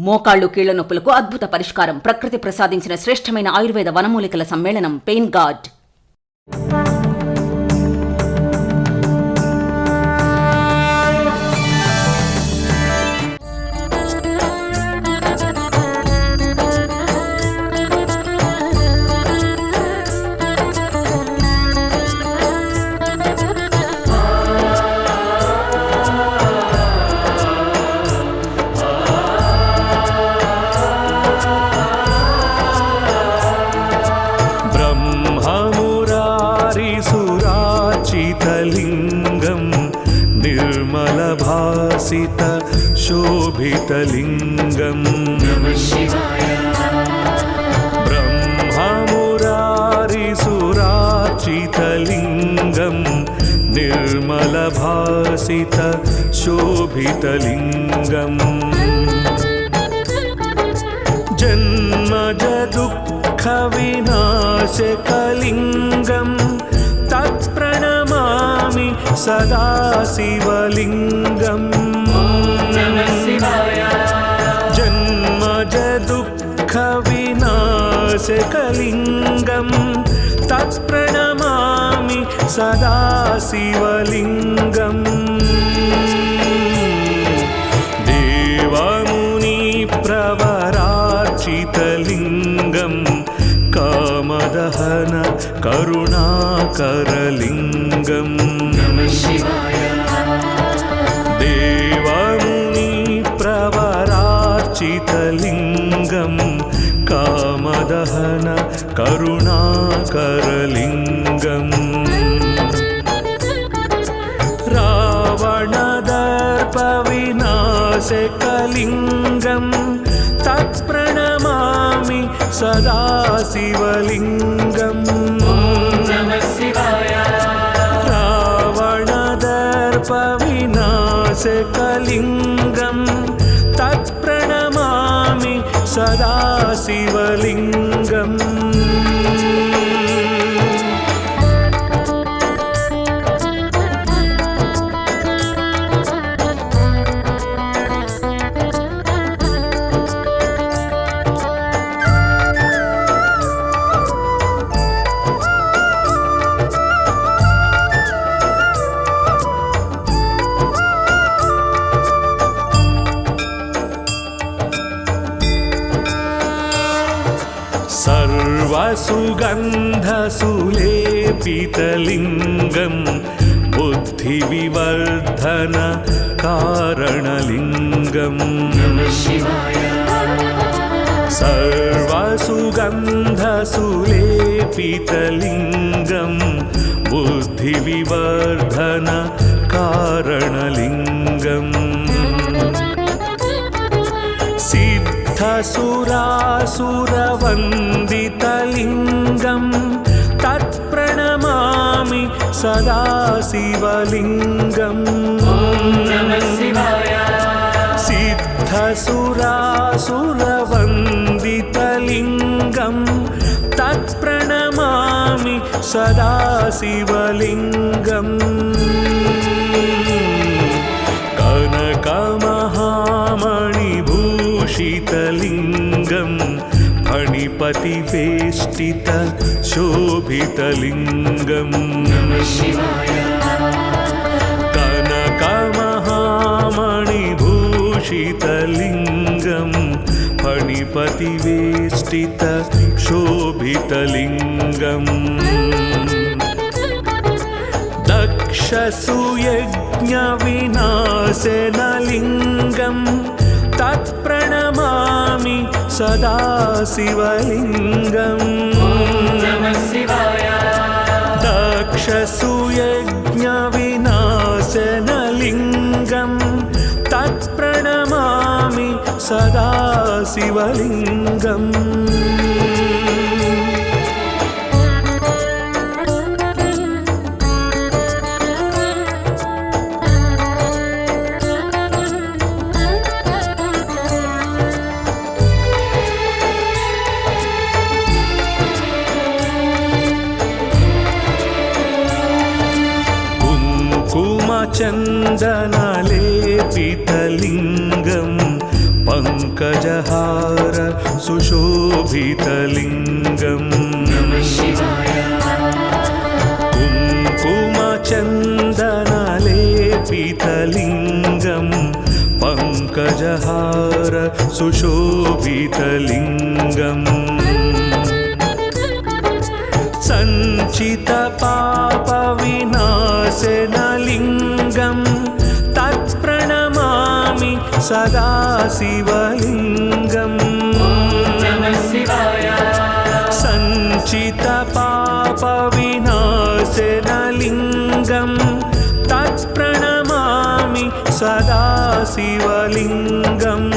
మోకాళ్లు కీళ్ల నొప్పులకు అద్భుత పరిష్కారం. ప్రకృతి ప్రసాదించిన శ్రేష్టమైన ఆయుర్వేద వనమూలికల సమ్మేళనం పెయిన్ గార్డ్. निर्मलभासित शोभितलिङ्गम् ब्रह्ममुरारिसुरार्चितलिङ्गम् निर्मलभासित शोभितलिङ्गम् जन्मजदुःखविनाशकलिङ्गम् तत्प्रणमामि सदा शिवलिङ्गम्. जन्मजदुःखविनाशकलिङ्गम् तत्प्रणमामि सदा शिवलिङ्गम्. देवमुनिप्रवरार्चितलिङ्गम् कामदहन करुणाकरलिङ्गम्. देवमुनिप्रवरार्चितलिङ्गम् कामदहन करुणाकरलिङ्गम्. रावणदर्पविनाशकलिङ्गम् तत्प्रणमामि सदा शिवलिङ्गम्. रावणदर्पविनाशकलिङ्गम् तत्प्रणमामि सदा शिवलिङ्गम्. सर्वसुगन्धसुलेपितलिङ्गम् बुद्धिविवर्धन कारणलिङ्गम्. सर्वसुगन्धसुलेपितलिङ्गम् बुद्धिविवर्धन कारणलिङ्गम्. सिद्धसुरासुरवन्दितलिङ्गम् तत्प्रणमामि सदा शिवलिङ्गम्. सिद्धसुरासुरवन्दितलिङ्गम् तत्प्रणमामि सदा शिवलिङ्गम्. कनकमहामणिभूषितलिङ्गम् फणिपतिवेष्टित शोभितलिङ्गम्. कनकमहामणिभूषितलिङ्गम् फणिपतिवेष्टित शोभितलिङ्गम्. दक्षसुयज्ञविनाशनलिङ्गम् तत्प्रणमामि सदा शिवलिङ्गम्. दक्षसुयज्ञविनाशनलिङ्गम् तत्प्रणमामि सदा शिवलिङ्गम्. कुङ्कुमचन्दनलेपितलिङ्गम् पङ्कजहार सुशोभितलिङ्गम् कुङ्कुमचन्दनलेपितलिङ्गम् पङ्कजहार सुशोभितलिङ्गम् सञ्चितपापविनाशनलिङ्गम् तत्प्रणमामि सदा शिवलिङ्गम् सञ्चितपापविनाशनलिङ्गम् तत्प्रणमामि सदा शिवलिङ्गम्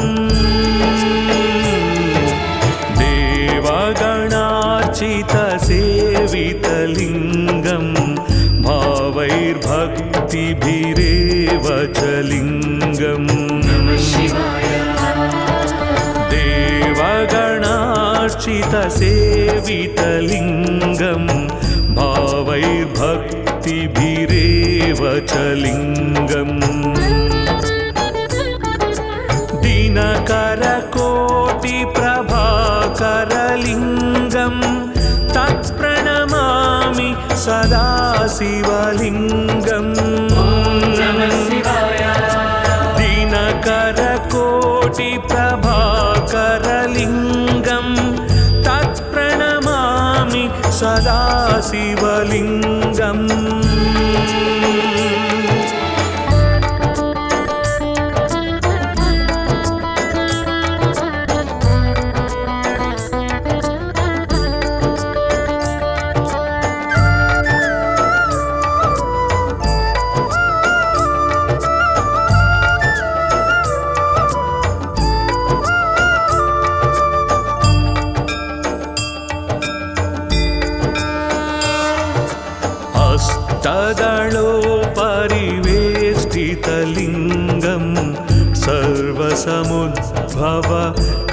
देवगणार्चितसेवितलिङ्गम् भावैर्भक्तिभिरेव च लिङ्गम् देवगणार्चितसेवितलिङ्गम् भावैर्भक्तिभिरेव च लिङ्गम् दिनकरकोटिप्रभाकरलिङ्गम् तत्प्रणमामि सदा शिवलिङ्गम् दिनकरकोटिप्रभाकरलिङ्गम् तत्प्रणमामि सदा शिवलिङ्गम् हस्तदलोपरिवेष्टितलिङ्गम् सर्वसमुद्भव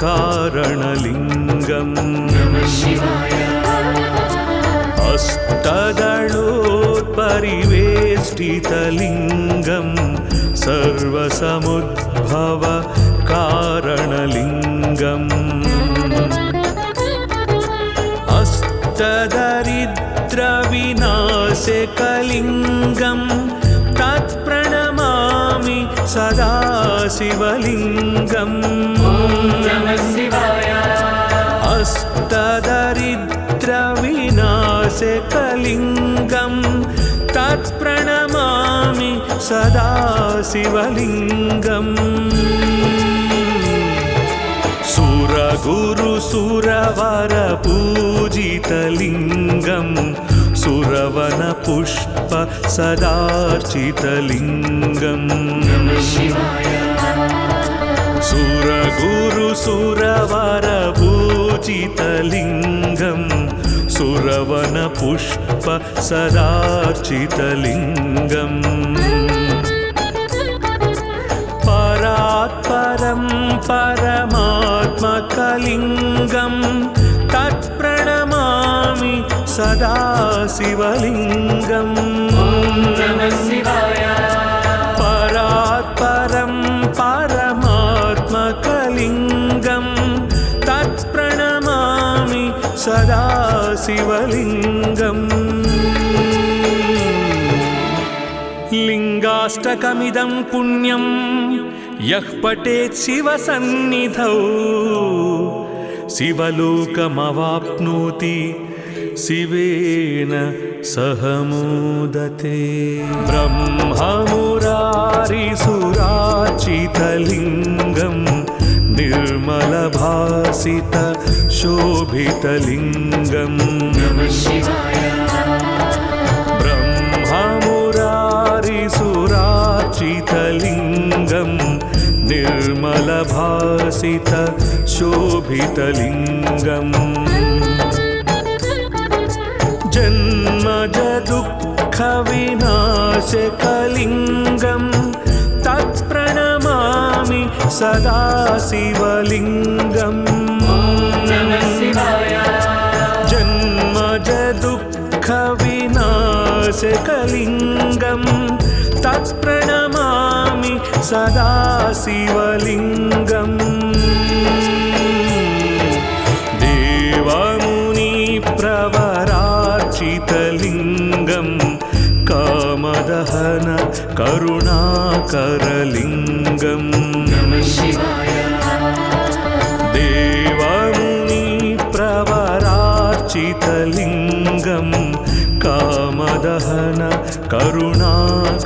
कारणलिङ्गम् हस्तदलोपरिवेष्टितलिङ्गम् सर्वसमुद्भव कारणलिङ्गम् अष्टदरिद्रविनाशकलिङ्गम् तत्प्रणमामि सदा शिवलिङ्गम् अष्टदरिद्रविनाशकलिङ्गम् तत्प्रणमामि सदा शिवलिङ्गम् सुरगुरुसुरवरपूजितलिङ्गम् सुरवनपुष्प सदार्चितलिङ्गम् सुरगुरुसुरवरपूजितलिङ्गम् सुरवनपुष्प सदार्चितलिङ्गम् परात्परं परमात्मकलिङ्गम् तत्प्रणमामि सदा शिवलिङ्गम् परात्परं परमात्मकलिङ्गम् तत्प्रणमामि सदा शिवलिङ्गम् लिङ्गाष्टकमिदं पुण्यं यः पठेत् शिवसन्निधौ शिवलोकमवाप्नोति शिवेन सह मोदते। ब्रह्ममुरारिसुरार्चितलिङ्गं निर्मलभासित शोभितलिङ्गम् ब्रह्ममुरारिसुरार्चितलिङ्गं निर्मलभासित शोभितलिङ्गम् जन्मज दुःखविनाशकलिङ्गं तत्प्रणमामि सदा शिवलिङ्गम् जन्मज दुःखविनाशकलिङ्गं तत्प्रणमामि सदा शिवलिङ्गम्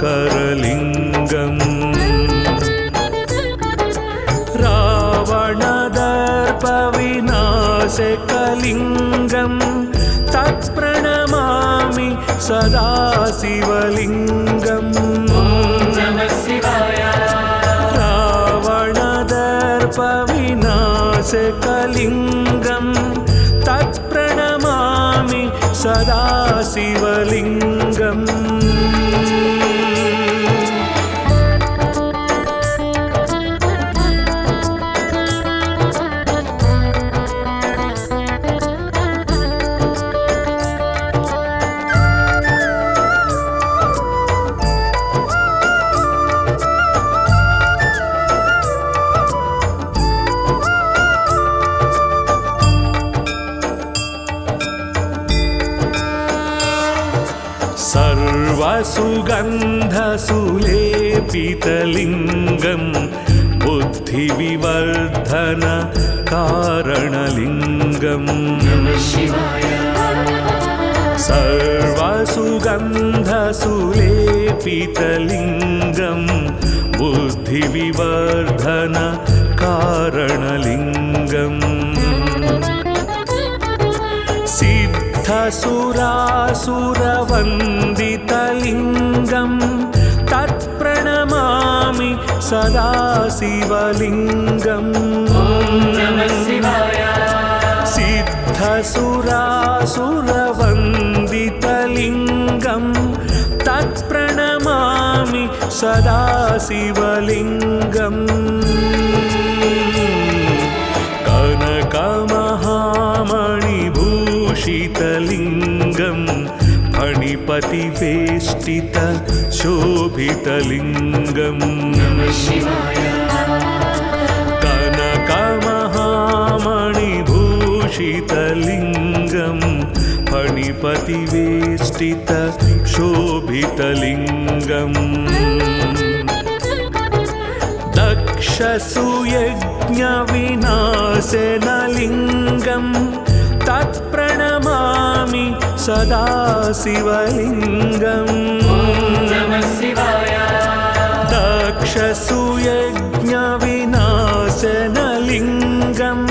दिवाकरलिङ्गम् रावणदर्पविनाशकलिङ्गं तत्प्रणमामि सदा शिवलिङ्गम् रावणदर्पविनाशकलिङ्गं तत्प्रणमामि सदा शिवलिङ्गम् सर्वसुगन्धसुलेपितलिङ्गं बुद्धिविवर्धन कारणलिङ्गम् सर्वसुगन्धसुलेपितलिङ्गं बुद्धिविवर्धन कारणलिङ्गम् सिद्धसुरासुरवन्दितलिङ्गं तत्प्रणमामि सदा शिवलिङ्गम् सिद्धसुरासुरवन्दितलिङ्गं तत्प्रणमामि सदा शिवलिङ्गम् कनकमहामणिभूषितलिङ्गं फणिपतिवेष्टित शोभितलिङ्गम् कनकमहामणिभूषितलिङ्गं फणिपतिवेष्टित शोभितलिङ्गम् दक्षसुयज्ञविनाशनलिङ्गं तत्प्रणमामि सदा शिवलिङ्गम् दक्षसुयज्ञविनाशनलिङ्गं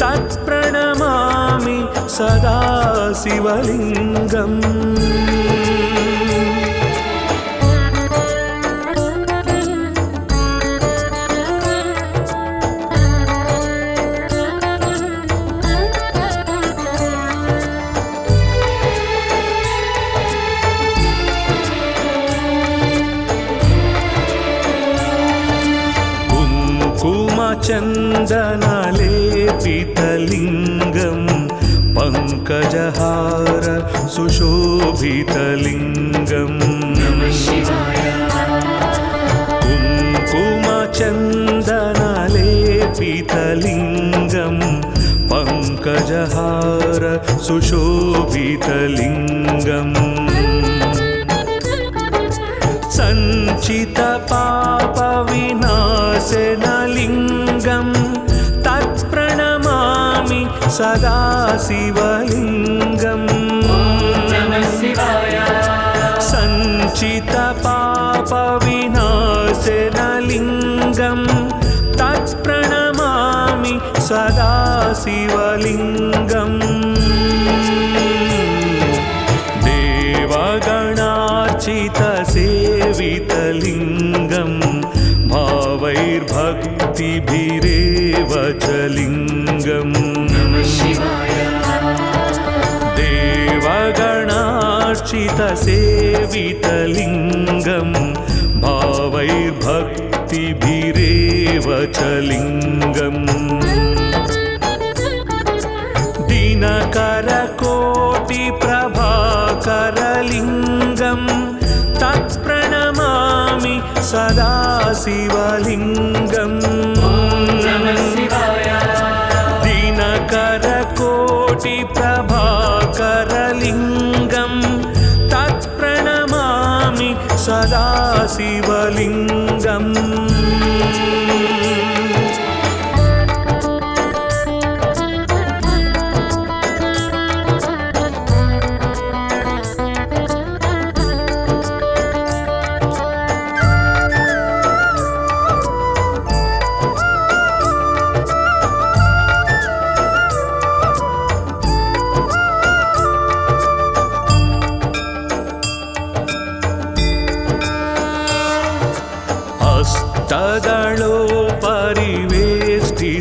तत्प्रणमामि सदा शिवलिङ्गम् चन्दनलेपितलिङ्गं पङ्कजहार सुशोभितलिङ्गम् कुङ्कुमचन्दनलेपितलिङ्गं पङ्कजहार सुशोभितलिङ्गम् सञ्चितपापविनाशनलिङ्गं तत्प्रणमामि सदा शिवलिङ्गम् सञ्चितपापविनाशनलिङ्गं तत्प्रणमामि सदा शिवलिङ्गम् देवगणार्चितसेवितलिङ्गं भावैर्भक्तिभिरेव च लिङ्गम् देवगणार्चितसेवितलिङ्गं भावैर्भक्तिभिरेव च लिङ्गम् दिनकरकोटिप्रभाकरलिङ्गं तत्प्रणमामि सदा शिवलिङ्गम् दिनकरकोटिप्रभाकरलिङ्गं तत्प्रणमामि सदा शिवलिङ्गम्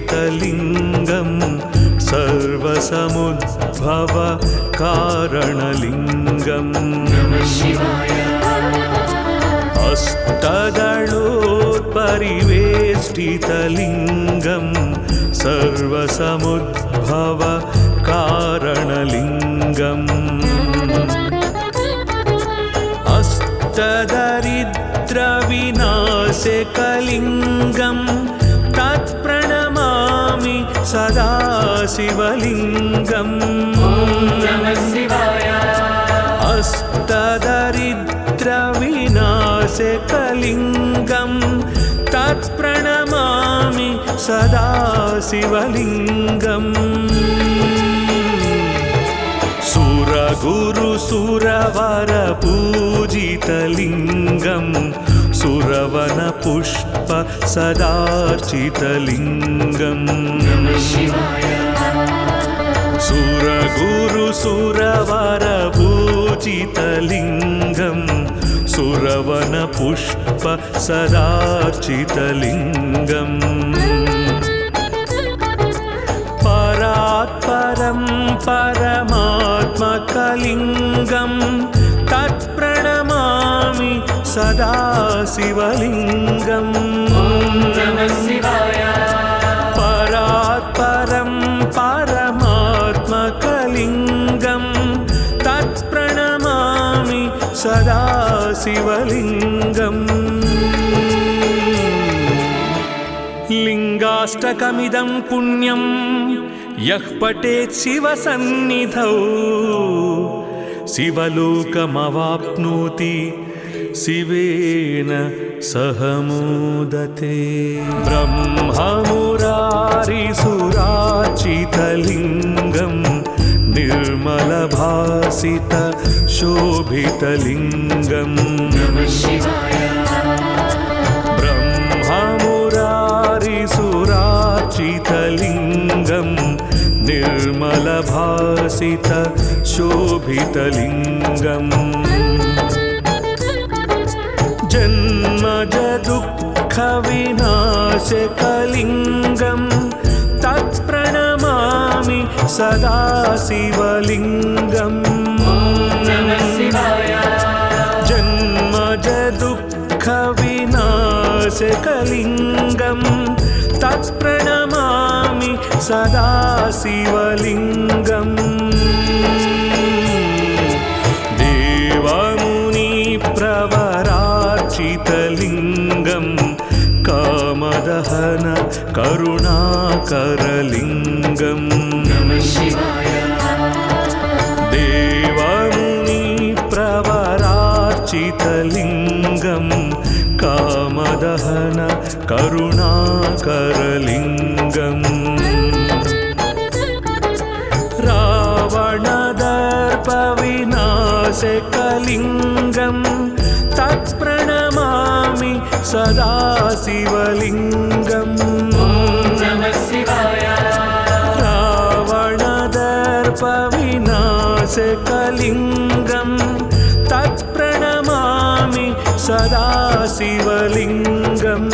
परिवेष्टितलिङ्गं सर्वसमुद्भव कारणलिङ्गम् अष्टदलोत्परिवेष्टितलिङ्गं सर्वसमुद्भव कारणलिङ्गम् अष्टदरिद्रविनाशकलिङ्गं तत्प्रणमामि सदा शिवलिङ्गम् अष्टदरिद्रविनाशकलिङ्गं तत्प्रणमामि सदा शिवलिङ्गम् सुरगुरुसुरवर पूजितलिङ्गं सुरवनपुष्प सदार्चितलिङ्गम् सुरगुरुसुरवर पूजितलिङ्गं सुरवनपुष्प सदार्चितलिङ्गम् परात्परं परमात्मकलिङ्गं तत्प्रणमामि सदा शिवलिङ्गम् परात्परं परमात्मकलिङ्गं तत्प्रणमामि सदा शिवलिङ्गम् लिङ्गाष्टकमिदं पुण्यं यः पठेत् शिवसन्निधौ शिवलोकमवाप्नोति शिवेन सह मोदते ब्रह्ममुरारिसुरार्चितलिङ्गं निर्मलभासित शोभितलिङ्गम् ब्रह्ममुरारिसुरार्चितलिङ्गं निर्मलभासित शोभितलिङ्गम् जन्मज दुःखविनाशकलिङ्गं तत्प्रणमामि सदा शिवलिङ्गम् जन्मज दुःखविनाशकलिङ्गं तत्प्रणमामि सदा शिवलिङ्गम् देवमुनिप्रवरार्चितलिङ्गं कामदहन करुणाकरलिङ्गम् देवमुनिप्रवरार्चितलिङ्गं कामदहन करुणाकरलिङ्गम् रावणदर्पविनाशकलिङ्गं तत्प्रणमामि सदा शिवलिङ्गम् रावणदर्पविनाशकलिङ्गं तत्प्रणमामि सदा शिवलिङ्गम्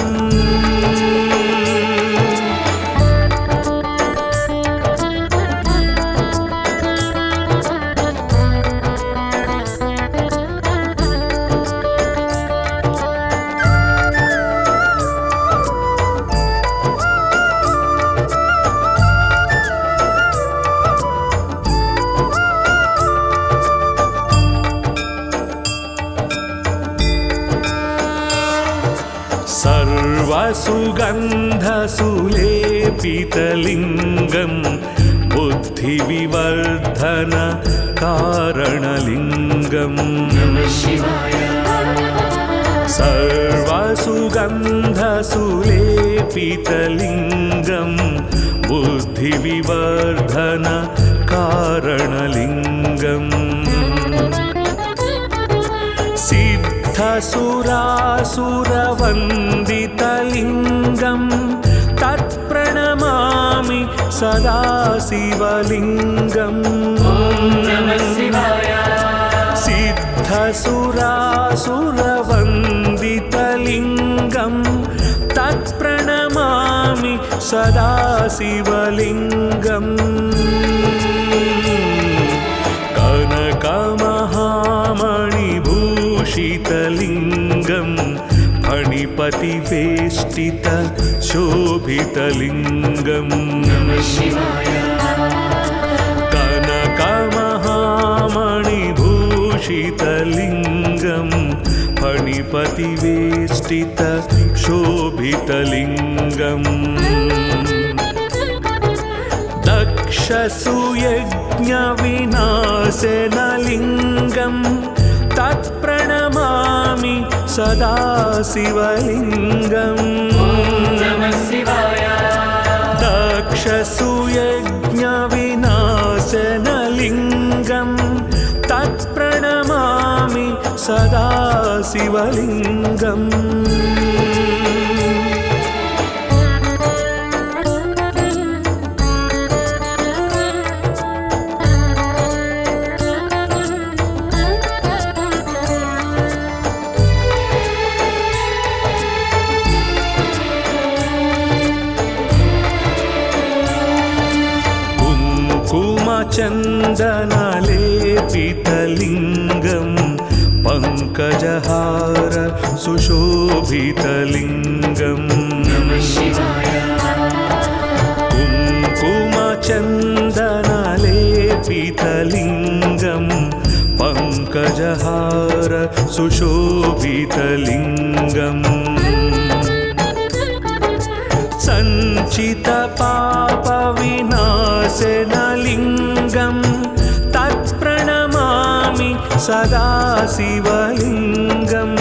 सर्वसुगन्धसुलेपितलिङ्गं बुद्धिविवर्धन कारणलिङ्गम् सर्वसुगन्धसुलेपितलिङ्गं बुद्धिविवर्धन कारणलिङ्गम् सिद्धसुरासुरवन्दितलिङ्गं तत्प्रणमामि सदा शिवलिङ्गम् सिद्धसुरासुरवन्दितलिङ्गं तत्प्रणमामि सदा शिवलिङ्गम् कनकमहामणिभूषितलिङ्गं फणिपतिवेष्टित शोभितलिङ्गम् कनकमहामणिभूषितलिङ्गं फणिपतिवेष्टित शोभितलिङ्गम् दक्षसुयज्ञविनाशनलिङ्गं तत्प्रणमामि सदा शिवलिङ्गम् दक्षसुयज्ञविनाशनलिङ्गं तत्प्रणमामि सदा शिवलिङ्गम् कुङ्कुमचन्दनलेपितलिङ्गं पङ्कजहार सुशोभितलिङ्गम् कुङ्कुमचन्दनलेपितलिङ्गं पङ्कजहार सुशोभितलिङ्गम् सञ्चितपापविनाशनलिङ्गं तत्प्रणमामि सदा शिवलिङ्गम्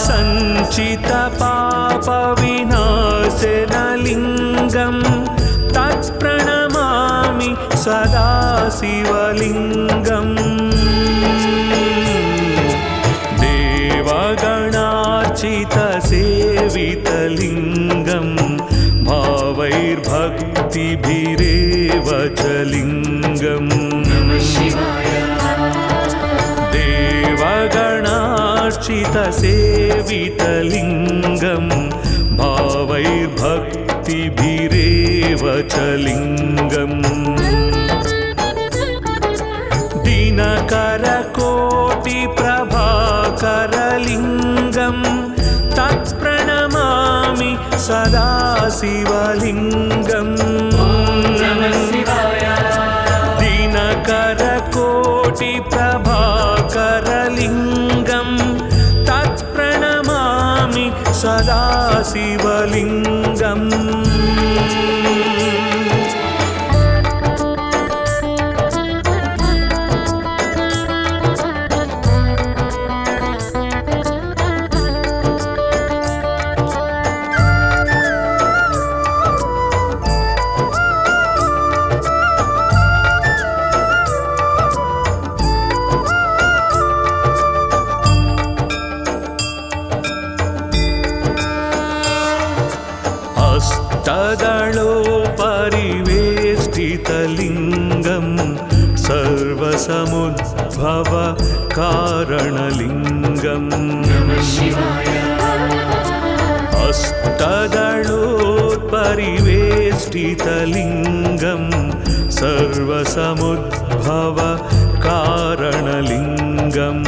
सञ्चितपापविनाशनलिङ्गं तत्प्रणमामि सदा शिवलिङ्गम् देवगणार्चितसेवितलिङ्गं भावैर्भक्तिभिरेव च लिङ्गम् देवगणार्चितसेवितलिङ्गं भावैर्भक्तिभिरेव च लिङ्गम् दिनकरकोटिप्रभाकरलिङ्गं तत्प्रणमामि सदा शिवलिङ्गम् दिनकरकोटिप्रभाकरलिङ्गं तत्प्रणमामि सदा शिवलिङ्गम् अष्टदलोपरिवेष्टितलिङ्गं सर्वसमुद्भव कारणलिङ्गम् अष्टदलोपरिवेष्टितलिङ्गं सर्वसमुद्भव कारणलिङ्गम्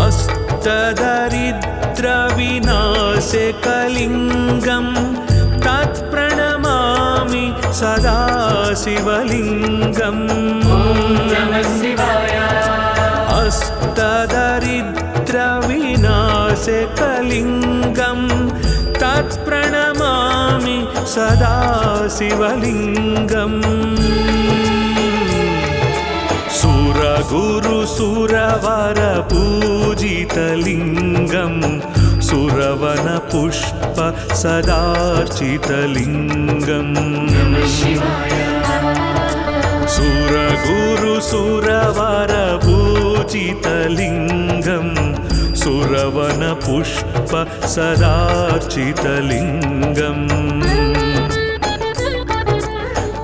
अष्टदरिद्रविनाशकलिङ्गं तत्प्रणमामि सदा शिवलिङ्गम् अष्टदरिद्रविनाशकलिङ्गं तत्प्रणमामि सदा शिवलिङ्गम् सुरगुरुसुरवरपूजितलिङ्गं सुरवनपुष्प सदार्चितलिङ्गम् सुरगुरुसुरवरपूजितलिङ्गं सुरवनपुष्प सदार्चितलिङ्गम्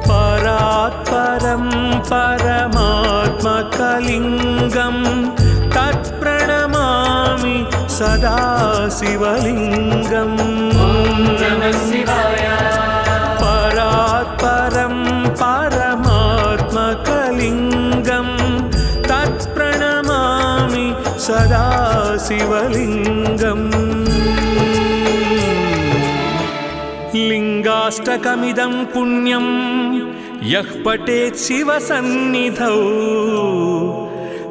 परात्परं परमात्मकलिङ्गं तत्प्रणमामि सदा शिवलिङ्गम् परात् परं परमात्मकलिङ्गं तत्प्रणमामि सदा शिवलिङ्गम् लिङ्गाष्टकमिदं पुण्यं यः पठेत् शिवसन्निधौ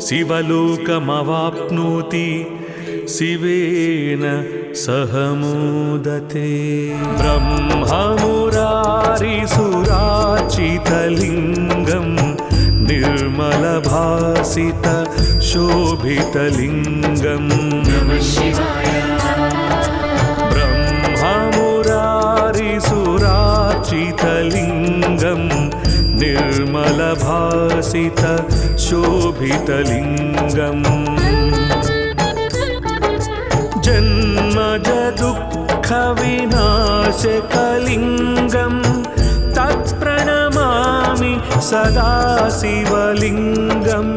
शिवलोकमवाप्नोति शिवेन सह मोदते। ब्रह्ममुरारिसुरार्चितलिङ्गं निर्मलभासित शोभितलिङ्गम् ब्रह्ममुरारिसुरार्चितलिङ्गं निर्मलभासित शोभितलिङ्गम् जन्मज दुःखविनाशकलिङ्गं तत्प्रणमामि सदा शिवलिङ्गम्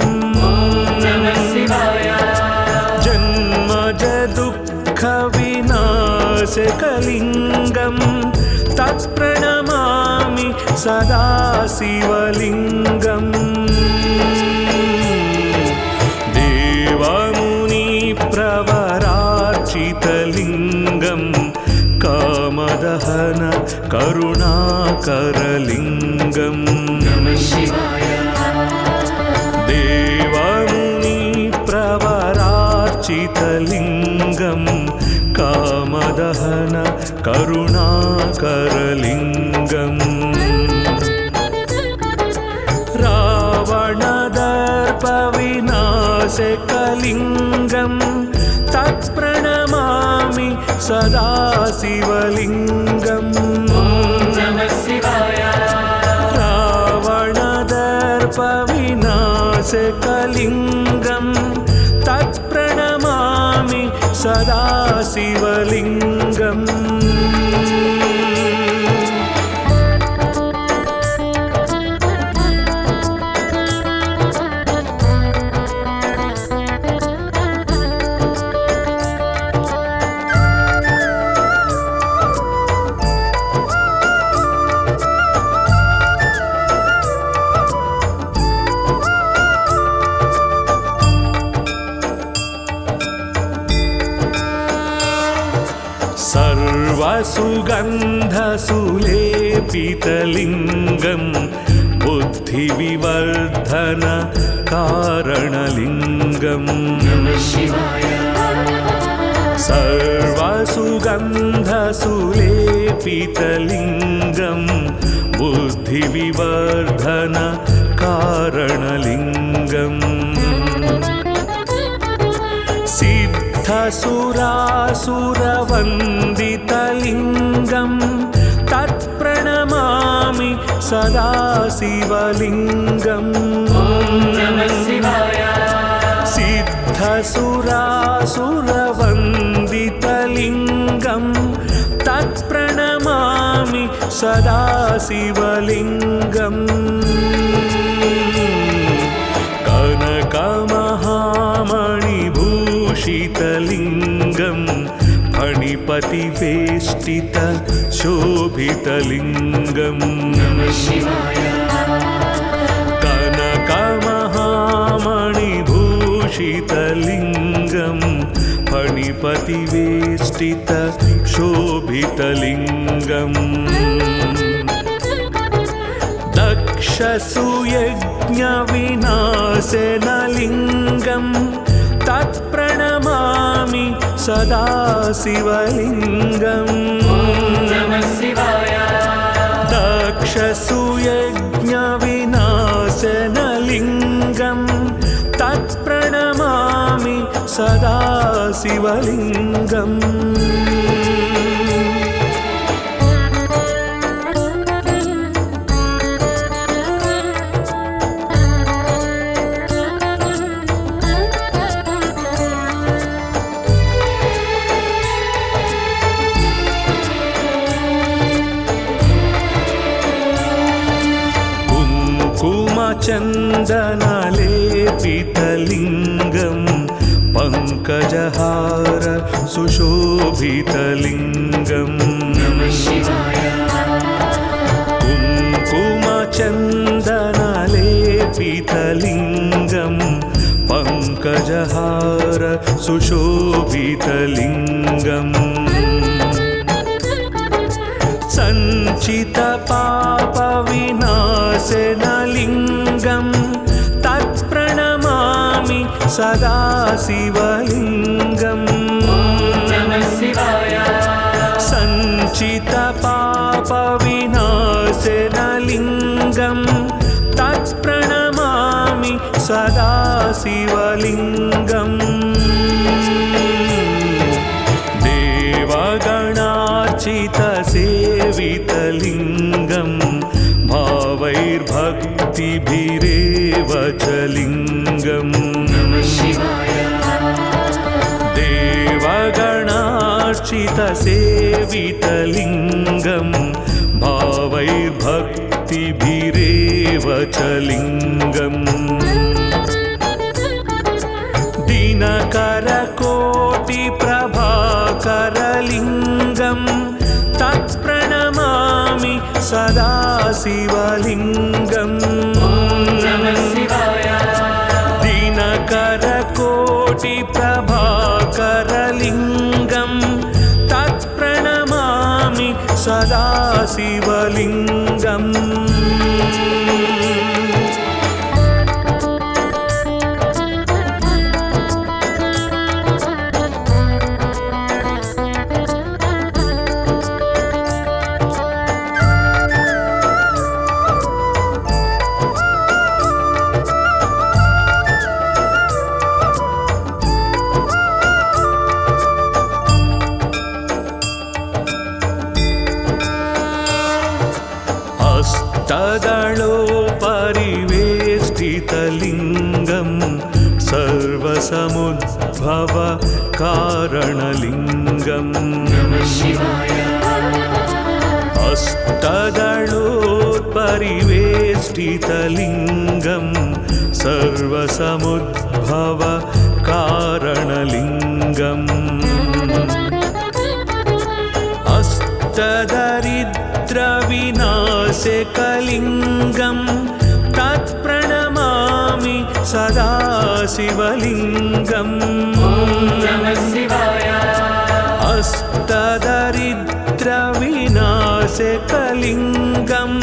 जन्मज दुःखविनाशकलिङ्गं तत्प्रणमामि सदा शिवलिङ्गम् देवमुनिप्रवरार्चितलिङ्गं कामदहन करुणाकरलिङ्गम् देवमुनिप्रवरार्चितलिङ्गं कामदहन करुणाकरलिङ्गम् रावणदर्पविनाशकलिङ्गं तत्प्रणमामि सदा शिवलिङ्गम् रावणदर्पविनाशकलिङ्गं तत्प्रणमामि सदा शिवलिङ्गम् सर्वसुगन्धसुलेपितलिङ्गं बुद्धिविवर्धन कारणलिङ्गम् सर्वसुगन्धसुलेपितलिङ्गं बुद्धिविवर्धन कारणलिङ्गम् सिद्धसुरासुरवन्दितलिङ्गं तत्प्रणमामि सदा शिवलिङ्गम् सिद्धसुरासुरवन्दितलिङ्गं तत्प्रणमामि सदा शिवलिङ्गम् कनकमहामणिभूषितलिङ्गं फणिपतिवेष्टित शोभितलिङ्गम् कनकमहामणिभूषितलिङ्गं फणिपतिवेष्टित शोभितलिङ्गम् दक्षसुयज्ञविनाशनलिङ्गं तत्प्रणमामि सदा शिवलिङ्गम् दक्षसुयज्ञविनाशनलिङ्गं तत्प्रणमामि सदा शिवलिङ्गम् चन्दनलेपितलिङ्गं पङ्कजहार सुशोभितलिङ्गम् कुङ्कुमचन्दनलेपितलिङ्गम् पङ्कजहार सुशोभितलिङ्गम् सञ्चितपापविनाशनलिङ्गं तत्प्रणमामि सदा शिवलिङ्गम् सञ्चितपापविनाशनलिङ्गं तत्प्रणमामि सदा शिवलिङ्गम् देवगणार्चितसेवितलिङ्गं भावैर्भक्तिभिरेव च लिङ्गम् देवगणार्चितसेवितलिङ्गं भावैर्भक्तिभिरेव च लिङ्गम् दिनकरकोटिप्रभाकरलिङ्गं तत्प्रणमामि सदा शिवलिङ्गम् दिनकरकोटिप्रभाकरलिङ्गं तत्प्रणमामि सदा शिवलिङ्गम् हस्तदलोपरिवेष्टितलिङ्गं सर्वसमुद्भव कारणलिङ्गम् हस्तदलोपरिवेष्टितलिङ्गं सर्वसमुद्भव कारणलिङ्गम् अष्टदरिद्रविनाशकलिङ्गं तत्प्रणमामि सदा शिवलिङ्गम् अष्टदरिद्रविनाशकलिङ्गं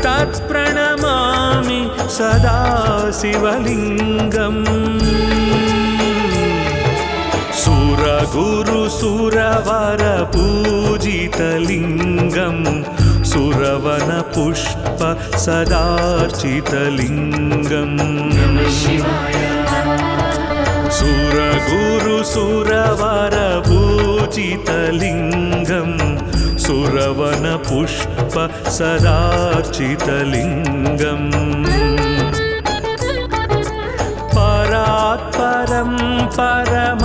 तत्प्रणमामि सदा शिवलिङ्गम् सुरगुरुसुरवरपूजितलिङ्गं सुरवनपुष्प सदार्चितलिङ्गम् सुरगुरुसुरवरपूजितलिङ्गं सुरवनपुष्प सदार्चितलिङ्गम् परात्परं परमात्मकलिङ्गं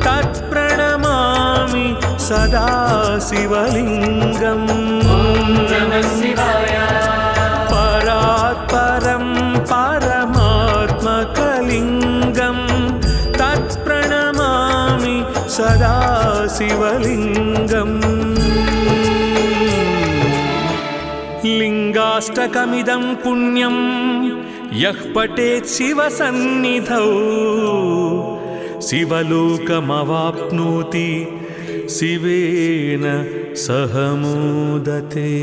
तत्प्रणमामि सदा शिवलिङ्गम् परात्परं परमात्मकलिङ्गं तत्प्रणमामि सदा शिवलिङ्गम् लिङ्गाष्टकमिदं पुण्यं यः पठेत् शिवसन्निधौ शिवलोकमवाप्नोति शिवेन सह मोदते।